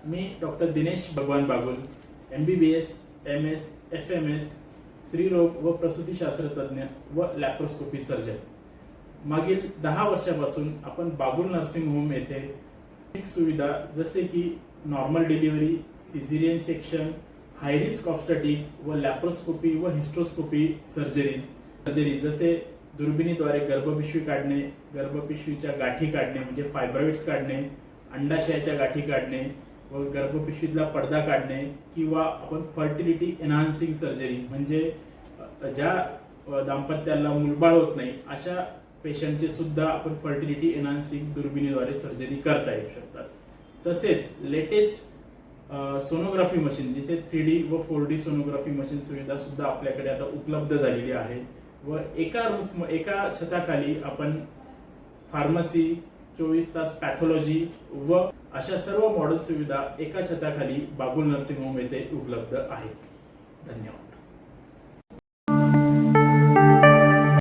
मी doctor Dinesh भगवान Bagul, MBBS, MS, FMS, स्त्रीरोग व प्रसूतीशास्त्र तज्ञ व लॅप्रोस्कोपी सर्जन. मागील 10 वर्षापासून आपण बागुल नर्सिंग होम येथे अनेक सुविधा जसे की normal delivery, caesarean section, high risk obstetric व लॅप्रोस्कोपी व हिस्ट्रोस्कोपी सर्जरी जसे दुर्बिणीद्वारे गर्भपिशवी काढणे, गर्भपिशवीच्या गाठी काढणे म्हणजे फायब्रॉइड्स काढणे, अंडाशयाच्या गाठी काढणे व गर्भपिशवीतला पडदा काढणे किंवा आपण फर्टिलिटी एनहान्सिंग सर्जरी म्हणजे ज्या दाम्पत्याला मूलबाळ होत नाही अशा पेशंटचे सुद्धा आपण फर्टिलिटी एनहान्सिंग दुर्बिणीद्वारे सर्जरी करता येऊ शकतात. तसेच लेटेस्ट सोनोग्राफी मशीन जिथे 3D व 4D सोनोग्राफी मशीन सुविधा सुद्धा आपल्याकडे आता उपलब्ध झालेली आहे व एका छताखाली आपण फार्मसी, 24 तास पॅथॉलॉजी व अशा सर्व मॉडर्न सुविधा एका छताखाली बागुल नर्सिंग होम येथे उपलब्ध आहेत. धन्यवाद.